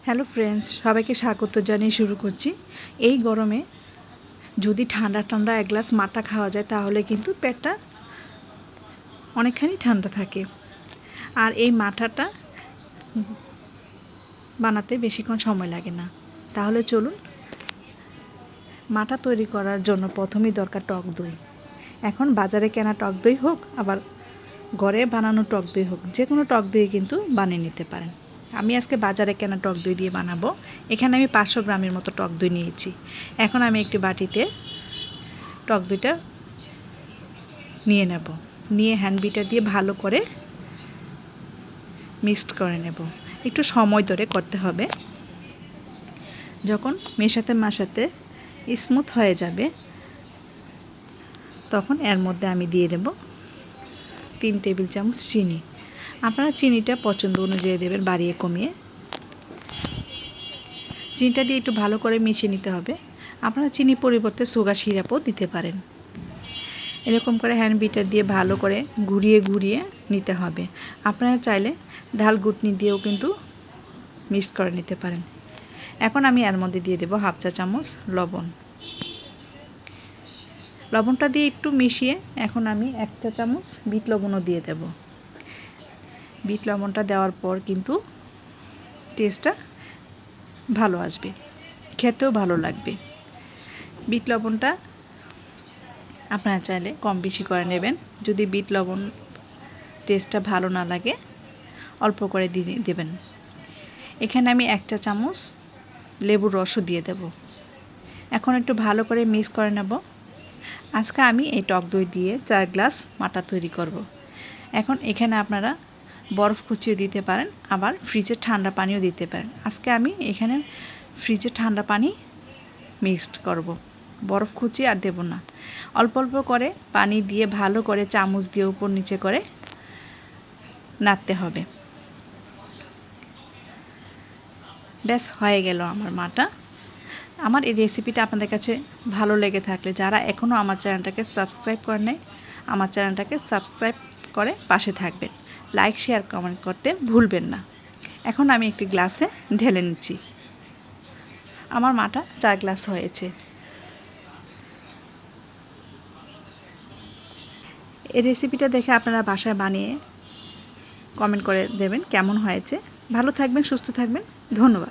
Hello friends, সবাইকে স্বাগত জানিয়ে শুরু করছি। এই গরমে যদি ঠান্ডা ঠান্ডা এক গ্লাস মাঠা খাওয়া যায় তাহলে কিন্তু পেটটা অনেকখানি ঠান্ডা থাকে। আর এই মাঠাটা বানাতে বেশিক্ষণ সময় লাগে না। তাহলে চলুন, মাঠা তৈরি করার জন্য প্রথমেই দরকার টক দই। এখন বাজারে কেনা টক দই হোক আবার ঘরে বানানো টক দই হোক, যে কোনো টক দই কিন্তু বানিয়ে নিতে পারেন। আমি আজকে বাজারে কেনা টক দই দিয়ে বানাবো। এখানে আমি 500 গ্রামের মতো টক দই নিয়েছি। এখন আমি একটি বাটিতে টক দইটা নিয়ে নেব, নিয়ে হ্যান্ড বিটার দিয়ে ভালো করে মিক্সড করে নেব। একটু সময় ধরে করতে হবে। যখন মেশাতে স্মুথ হয়ে যাবে তখন এর মধ্যে আমি দিয়ে দেব 3 টেবিল চামচ চিনি। আপনারা চিনিটা পছন্দ অনুযায়ী দেবেন, বাড়িয়ে কমিয়ে। চিনিটা দিয়ে একটু ভালো করে মিশিয়ে নিতে হবে। আপনারা চিনি পরিবর্তে সুগার সিরাপও দিতে পারেন। এরকম করে হ্যান্ড বিটার দিয়ে ভালো করে ঘুরিয়ে নিতে হবে। আপনারা চাইলে ঢাল ঘুটনি দিয়েও কিন্তু মিক্স করে নিতে পারেন। এখন আমি এর মধ্যে দিয়ে দেব 1/2 চা চামচ লবণ। লবণটা দিয়ে একটু মিশিয়ে এখন আমি 1 চা চামচ বিট লবণও দিয়ে দেব। বিট লবণটা দেওয়ার পর কিন্তু টেস্টটা ভালো আসবে, খেতেও ভালো লাগবে। বিট লবণটা আপনারা চাইলে কম বেশি করে নেবেন। যদি বিট লবণ টেস্টটা ভালো না লাগে অল্প করে দিয়ে দেবেন। এখানে আমি 1 চা চামচ লেবুর রসও দিয়ে দেব। এখন একটু ভালো করে মিক্স করে নেব। আজকে আমি এই টক দই দিয়ে 4 গ্লাস মাঠা তৈরি করব। এখন এখানে আপনারা বরফ কুচিয়ে দিতে পারেন, আবার ফ্রিজের ঠান্ডা পানিও দিতে পারেন। আজকে আমি এখানে ফ্রিজের ঠান্ডা পানি মিক্সড করব, বরফ কুচিয়ে আর দেব না। অল্প অল্প করে পানি দিয়ে ভালো করে চামচ দিয়ে উপর নিচে করে নাড়তে হবে। ব্যাস হয়ে গেল আমার মাঠা। আমার এই রেসিপিটা আপনাদের কাছে ভালো লেগে থাকলে, যারা এখনও আমার চ্যানেলটাকে সাবস্ক্রাইব করে নেয়, আমার চ্যানেলটাকে সাবস্ক্রাইব করে পাশে থাকবেন। লাইক শেয়ার কমেন্ট করতে ভুলবেন না। এখন আমি একটি গ্লাসে ঢেলে নিচ্ছি। আমার মাঠা 4 গ্লাস হয়েছে। এই রেসিপিটা দেখে আপনারা বাসায় বানিয়ে কমেন্ট করে দেবেন কেমন হয়েছে। ভালো থাকবেন, সুস্থ থাকবেন। ধন্যবাদ।